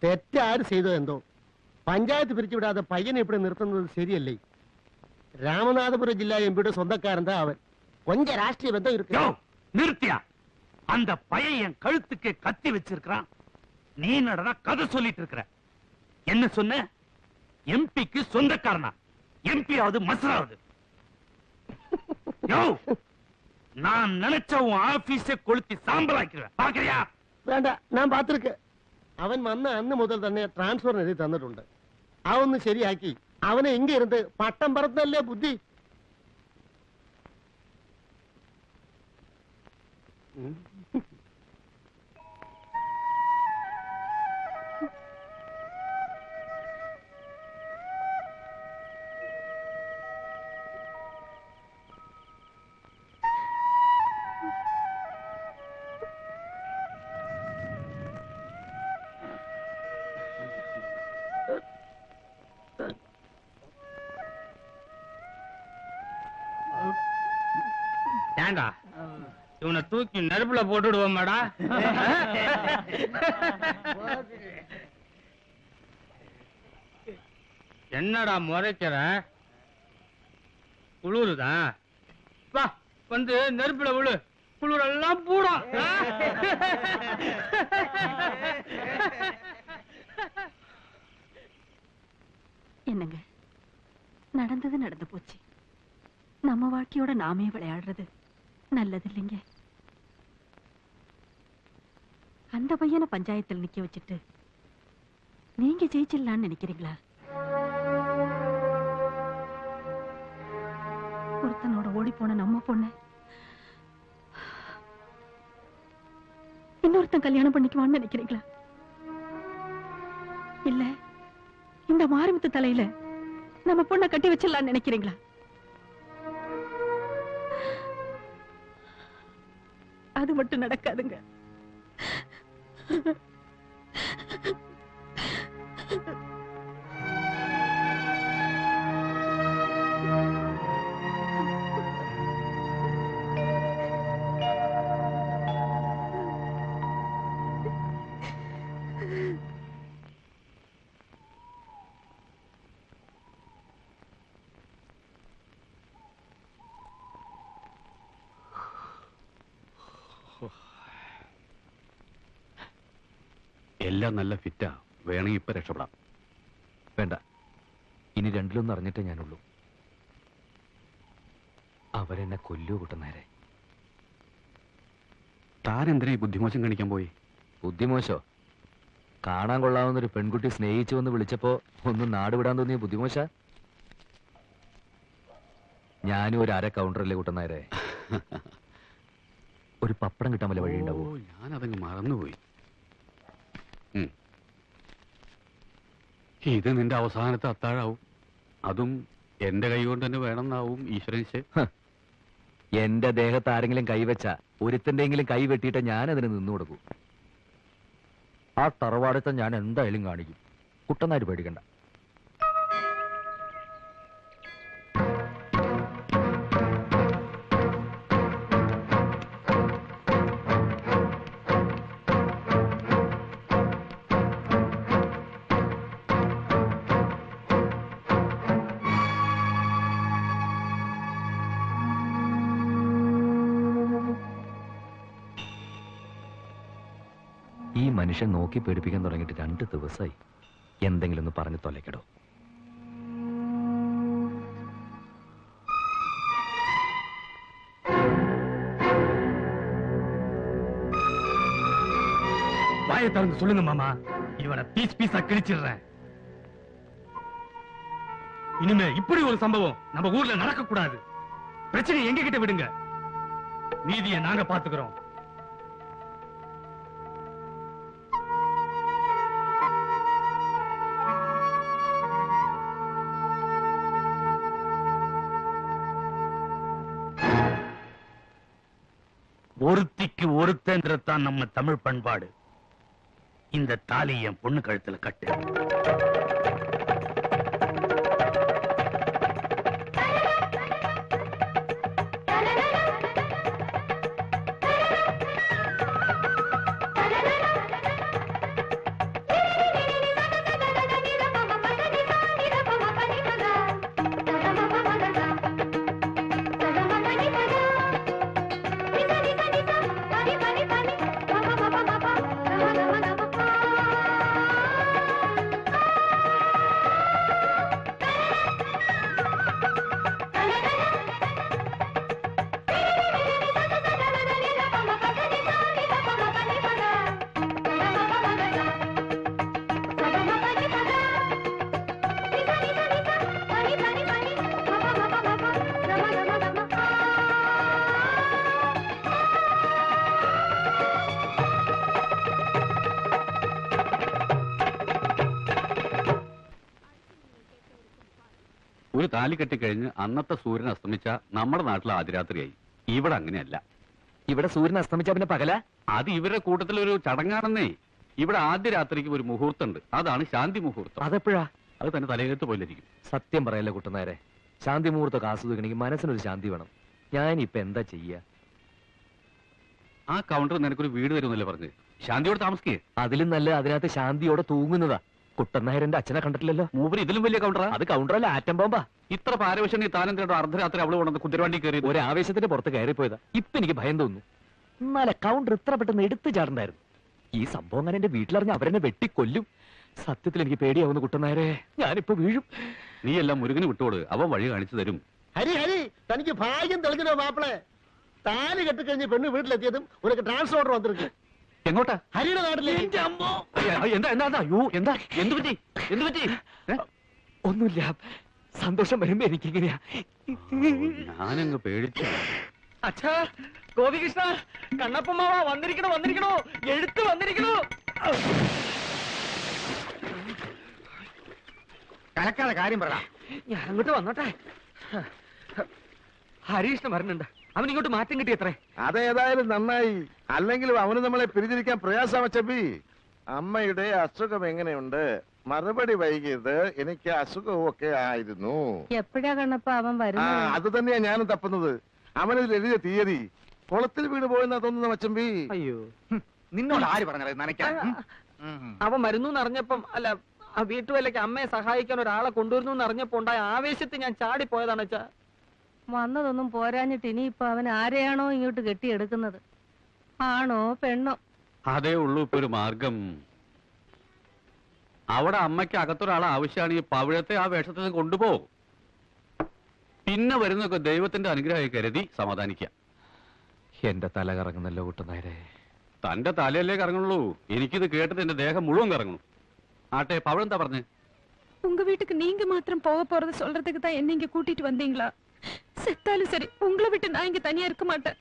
തെറ്റാര് ചെയ്തോ എന്തോ പഞ്ചായത്ത് പിരിച്ചുവിടാതെ പയ്യനെ ഇവിടെ നിർത്തുന്നത് ശരിയല്ലേ? രാമനാഥപുരം ജില്ലാ എംപിയുടെ സ്വന്തക്കാരൻ தான் അവൻ. கொஞ்சம் ராஷ்டிரிய பந்தம் இருக்கு. நிறுத்தியா? அந்த பையன் என் கழுத்துக்கு கத்தி வச்சிருக்கான். நீ நடனா கதை சொல்லிட்டு இருக்கிற. என்ன சொன்ன? எம்பிக்கு சொந்தக்காரனா? எம்பி ஆவது மசராவது? நான் நினைச்ச உன் ஆபீஸை கொளுத்தி சாம்பலாக்கிறேன். பாக்குறியா? வேண்டாம், நான் பார்த்திருக்கேன். അവൻ വന്ന അന്ന് മുതൽ തന്നെ ട്രാൻസ്ഫർ എഴുതി തന്നിട്ടുണ്ട്. അതൊന്ന് ശരിയാക്കി അവനെ ഇങ്ങ ഇരുന്ന് പട്ടം പറത്തല്ലേ ബുദ്ധി. ஏண்டா இவனை தூக்கி நெருப்புல போட்டுடுவோமாடா? என்னடா முறைக்கிற? குளிருதான். வா வந்து நெருப்புல விழு, குளிரெல்லாம் பூடும். என்னங்க, நடந்தது நடந்து போச்சு. நம்ம வாழ்க்கையோட நாமே விளையாடுறது நல்லது இல்லைங்க. அந்த பையனை பஞ்சாயத்தில் நிக்க வச்சுட்டு நீங்க ஜெயிச்சிடலான்னு நினைக்கிறீங்களா? ஒருத்தனோட ஓடி போன நம்ம பொண்ணு இன்னொருத்தன் கல்யாணம் பண்ணிக்குவான்னு நினைக்கிறீங்களா? இல்ல இந்த மாரிமுத்து தலையில நம்ம பொண்ணை கட்டி வச்சிடலான்னு நினைக்கிறீங்களா? அது மட்டும் நடக்காதுங்க. എല്ലാം നല്ല ഫിറ്റാ. വേണമെങ്കിൽ ഇപ്പൊ രക്ഷപ്പെടാം. വേണ്ട, ഇനി രണ്ടിലൊന്നും അറിഞ്ഞിട്ടേ ഞാനുള്ളൂ. അവരെന്നെ കൊല്ലു കൂട്ടുന്നേരെ. താനെന്തിനാ ഈ ബുദ്ധിമോശം കാണിക്കാൻ പോയി? ബുദ്ധിമോശോ? കാണാൻ കൊള്ളാവുന്നൊരു പെൺകുട്ടി സ്നേഹിച്ചു വന്ന് വിളിച്ചപ്പോ ഒന്നും നാട് വിടാൻ തോന്നിയ ബുദ്ധിമോശ? ഞാനും ഒരു അര കൗണ്ടറല്ലേ കൂട്ടുന്നേരെ. ഒരു പപ്പടം കിട്ടാൻ വല്ല വഴിയുണ്ടാവോ? ഞാനതങ്ങ് മറന്നുപോയി. ഇത് നിന്റെ അവസാനത്തെ അത്താഴാവും. അതും എന്റെ കൈ കൊണ്ട് തന്നെ വേണമെന്നാവും ഈശ്വരൻ. എന്റെ ദേഹത്ത് ആരെങ്കിലും കൈവച്ച ഒരുത്തിന്റെങ്കിലും കൈ വെട്ടിയിട്ട് ഞാൻ അതിന് നിന്നു കൊടുക്കും. ആ തറവാടത്തെ ഞാൻ എന്തായാലും കാണിക്കും. കുട്ടനാര് പേടിക്കണ്ട. ഈ മനുഷ്യൻ നോക്കി പേടിപ്പിക്കാൻ തുടങ്ങിയിട്ട് 2 ദിവസമായി. എന്തെങ്കിലും ഒന്ന് പറഞ്ഞു തൊലയ്ക്കടോ. வாயை திறந்து சொல்லுங்க மாமா, இவனை பீஸ் பீஸா கிழிச்சிடுறேன். இனிமே இப்படி ஒரு சம்பவம் நம்ம ஊர்ல நடக்க கூடாது. பிரச்சனை எங்க கிட்ட விடுங்க, மீதியை நாங்க பாத்துக்கிறோம். ஒருத்திக்கு ஒருத்தன்றதான் நம்ம தமிழ் பண்பாடு. இந்த தாலி என் பொண்ணு கழுத்துல கட்டு. ഒരു താലി കെട്ടിക്കഴിഞ്ഞ് അന്നത്തെ സൂര്യൻ അസ്തമിച്ച നമ്മുടെ നാട്ടിൽ ആദ്യരാത്രിയായി. ഇവിടെ അങ്ങനെയല്ല. ഇവിടെ സൂര്യൻ അസ്തമിച്ച പിന്നെ പകല? അത് ഇവരുടെ കൂട്ടത്തിലൊരു ചടങ്ങാണെന്നേ. ഇവിടെ ആദ്യ രാത്രിക്ക് ഒരു മുഹൂർത്തമുണ്ട്, അതാണ് ശാന്തി മുഹൂർത്തം. അതെപ്പോഴാ? അത് തന്നെ തലയെഴുത്ത് പോലിരിക്കും. സത്യം പറയല്ലേ കുട്ടനായരെ, ശാന്തി മുഹൂർത്തം ആസ്വദിക്കണമെങ്കിൽ മനസ്സിനൊരു ശാന്തി വേണം. ഞാനിപ്പോ എന്താ ചെയ്യാ? ആ കൗണ്ടർ നിനക്കൊരു വീട് തരുമെന്നല്ലേ പറഞ്ഞ്, ശാന്തിയോട് താമസിക്കേ. അതിലും നല്ല അതിനകത്ത് ശാന്തിയോടെ തൂങ്ങുന്നതാ. കുട്ടനായരന്റെ അച്ഛനെ കണ്ടിട്ടില്ലല്ലോ. മൂപ്പര് ഇതിലും വലിയ കൗണ്ടറാ. അത് കൗണ്ടറല്ല, ആറ്റം ബോംബാ. ഇത്ര പാരവശ്യം താനം തേടോ അർദ്ധരാത്രി അവള് കൊണ്ടു കുതിരവണ്ടി കയറി ഒരു ആവേശത്തിന്റെ പുറത്ത് കയറിപ്പോയതാ. ഇപ്പൊ എനിക്ക് ഭയം തോന്നുന്നു. എന്നാലെ കൗണ്ടർ ഇത്ര പെട്ടെന്ന് എടുത്തു ചാടണ്ടായിരുന്നു. ഈ സംഭവം അങ്ങനെ എന്റെ വീട്ടിലറിഞ്ഞ് അവരെന്നെ വെട്ടിക്കൊല്ലും. സത്യത്തിൽ എനിക്ക് പേടിയാവുന്നു കുട്ടനായരെ, ഞാനിപ്പോ വീഴും. നീ എല്ലാം മുരുകന് വിട്ടോട്, അവൻ വഴി കാണിച്ചു തരും. ഹരി ഹരി, തനിക്ക് ഭാഗ്യം തെളിഞ്ഞോ മാപ്പിളെ? താലി കെട്ടിക്കഴിഞ്ഞ് പെണ്ണ് വീട്ടിലെത്തിയതും ഉനക്ക് ട്രാൻസ്ഫർ ഓർഡർ വന്നിരിക്കും. എങ്ങോട്ടാ? ഹരിയുടെ നാട്ടിലേക്ക്. എന്താ എന്താ അയ്യോ എന്താ? എന്തു പറ്റി? എന്തു പറ്റി? ഒന്നുമില്ല, സന്തോഷം വരുമ്പോ എനിക്കിങ്ങനെയാ. ഞാനങ്ങ് പേടിച്ചു. അച്ഛാ, ഗോപികൃഷ്ണ, കണ്ണപ്പമാവ വന്നിരിക്കണോ വന്നിരിക്കണോ, എഴുത്ത് വന്നിരിക്കണോ. കലക്കാതെ കാര്യം പറ. ഞാൻ അങ്ങോട്ട് വന്നോട്ടെ. ഹരീഷ്ണ വരുന്നുണ്ട്, അവൻ ഇങ്ങോട്ട് മാറ്റം കിട്ടിയത്രേ. അതേതായാലും നന്നായി, അല്ലെങ്കിലും അവന് നമ്മളെ പിരിഞ്ഞിരിക്കാൻ പ്രയാസം. ചപ്പി, അമ്മയുടെ അസുഖം എങ്ങനെയുണ്ട്? മറുപടി വൈകിയത് എനിക്ക് അസുഖവും ഒക്കെ ആയിരുന്നു. എപ്പോഴാ കണ്ണപ്പ അവൻ വരുന്നത്? അത് തന്നെയാ ഞാനും തപ്പുന്നത്. അവനിതിൽ എഴുതിയ തീയതി കുളത്തിൽ വീണ് പോയെന്നാ തോന്നുന്ന മച്ചമ്പി. അയ്യോ, നിന്നോട് ആര് പറഞ്ഞത് നനയ്ക്കാൻ? അവൻ വരുന്നു അറിഞ്ഞപ്പം, അല്ല ആ വീട്ടുവേലയ്ക്ക് അമ്മയെ സഹായിക്കാൻ ഒരാളെ കൊണ്ടുവരുന്നു അറിഞ്ഞപ്പോ ഉണ്ടായ ആവേശത്തിൽ ഞാൻ ചാടിപ്പോയതാണ് അച്ഛാ. വന്നതൊന്നും പോരാഞ്ഞിട്ട് ഇനിയിപ്പൊ അവൻ ആരെയാണോ ഇങ്ങോട്ട് കെട്ടിയെടുക്കുന്നത്? ആണോ പെണ്ണോ? അതേ ഉള്ളൂ ഇപ്പൊ ഒരു മാർഗം. അവിടെ അമ്മയ്ക്ക് അകത്തൊരാളെ ആവശ്യമാണ്. ഈ പവിഴത്തെ ആ വേഷത്തിൽ നിന്ന് കൊണ്ടുപോകും. പിന്നെ വരുന്നൊക്കെ ദൈവത്തിന്റെ അനുഗ്രഹമായി കരുതി സമാധാനിക്കാം. എന്റെ തല കറങ്ങുന്നല്ലോ കുട്ടനായരെ. തന്റെ തലയല്ലേ കറങ്ങുള്ളൂ, എനിക്കിത് കേട്ടിട്ട് എന്റെ ദേഹം മുഴുവൻ കറങ്ങുന്നു. ആട്ടെ, പവിഴം എന്താ പറഞ്ഞേ? உங்க வீட்டுக்கு நீங்க மாத்திரம் போக போறது சொல்றதுக்கு தான் என்ன இங்க கூட்டிட்டு வந்தீங்களா? செத்தாலும் சரி, உங்களை விட்டு நான் இங்க தனியா இருக்க மாட்டேன்.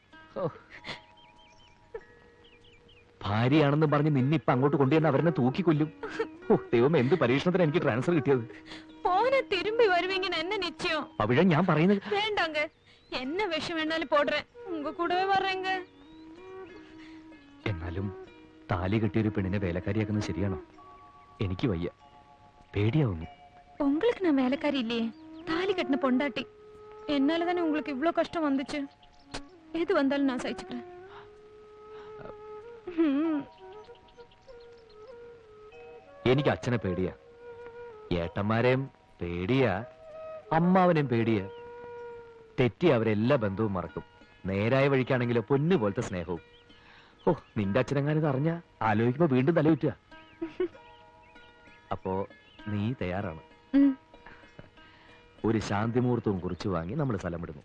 ഭാര്യയാണെന്ന് പറഞ്ഞ് നിന്നിപ്പൊ അങ്ങോട്ട് കൊണ്ടുവന്ന് അവരെന്നെ തൂക്കിക്കൊല്ലും. ദൈവം, എന്ത് പരീക്ഷണത്തിന് എനിക്ക് ട്രാൻസ്ഫർ കിട്ടിയത്? போன திரும்பி வருவீங்கன்னு என்ன நிச்சயம்? പവിഴം, ഞാൻ പറയുന്നത് வேண்டாங்க, என்ன விஷம் வேணாலும் போடுறேன், உங்க கூடவே வர்றேங்க. എന്നാലും താലി കെട്ടിയൊരു പെണ്ണിനെ വേലക്കാരിയാക്കുന്നത് ശരിയാണോ? എനിക്ക് വയ്യ, പേടിയാവുന്നു. உங்களுக்கு நான் வேலைக்காரி இல்லையே, தாலி கட்டின பொண்டாட்டி. என்னால தானே உங்களுக்கு இவ்ளோ கஷ்டம் வந்துச்சு. எது வந்தாலும் நான் சகிச்சுக்கிறேன். എനിക്ക് അച്ഛനെ പേടിയാ, ഏട്ടന്മാരെയും പേടിയാ, അമ്മാവനെയും പേടിയാ. തെറ്റി അവരെല്ലാ ബന്ധവും മറക്കും. നേരായ വഴിക്കാണെങ്കിലോ പൊന്നു പോലത്തെ സ്നേഹവും. ഓ, നിന്റെ അച്ഛനെങ്ങാനിത് അറിഞ്ഞ ആലോചിക്കുമ്പോ വീണ്ടും തലയുറ്റുക. അപ്പോ നീ തയ്യാറാണ്? ഒരു ശാന്തി മുഹൂർത്തവും കുറിച്ച് വാങ്ങി നമ്മൾ സ്ഥലം വിടുന്നു.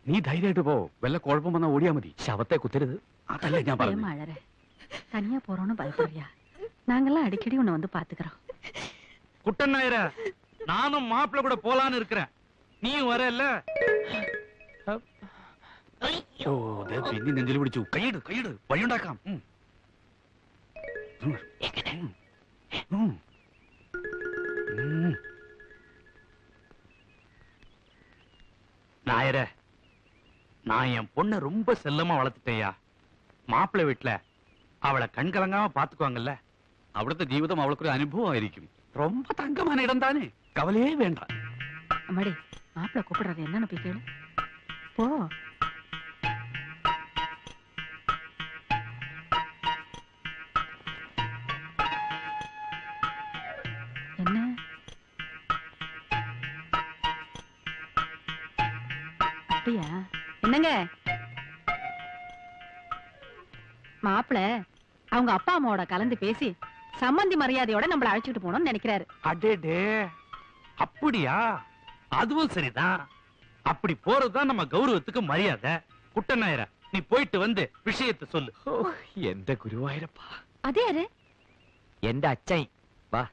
നീ ധൈര്യമായിട്ട് പോ, വല്ല കുഴപ്പം വന്നാൽ ഓടിയാ മതി. ശവത്തെ കുത്തരുത്. അതല്ലേ ഞാൻ പറഞ്ഞു. மழற தனியா போறோம்னு பயப்படுறியா? நாங்கெல்லாம் அடிக்கடி உன்னை வந்து பாத்துக்கிறோம். குட்டன் நாயர, நானும் மாப்பிள்ள கூட போலான்னு இருக்கிறேன். நீயும் வரல? അയ്യോ, പിന്നെ നെഞ്ചിൽ പിടിച്ചു. കൈയിട് കൈയിട്, വഴിയുണ്ടാക്കാം. நாயர, நான் என் பொண்ணை ரொம்ப செல்லமா வளர்த்துட்டேயா. மாப்பிள்ளை வீட்டுல அவளை கண்கலங்காம பாத்துக்குவாங்கல்ல. അവിടുത്തെ ജീവിതം അവൾക്കൊരു അനുഭവമായിരിക്കും. ரொம்ப തങ്കமான ഇടം താനേ, കവലയേ വേണ്ട. அம்மாடி, மாப்பிள்ள கூப்பிடுறாரு, என்னன்னு போய் கேளு. போ. என்ன? அப்படியா? என்னங்க மாப்பிள்ள அவங்க அப்பா அம்மாவோட கலந்து பேசி சம்பந்தி மரியாதையோட நம்மள அழைச்சிட்டு போகணும்னு நினைக்கிறாரு. அடேடே, அப்படியா? அதுவும் சரிதான். அப்படி போறதுதான் நம்ம கௌரவத்துக்கு மரியாதை. குட்டன் நாயர, நீ போயிட்டு வந்து விஷயத்தை சொல்லு. എന്റെ ഗുരുവായൂരപ്പ. அதே யாரு? എന്റെ അച്ഛൻ. വാ.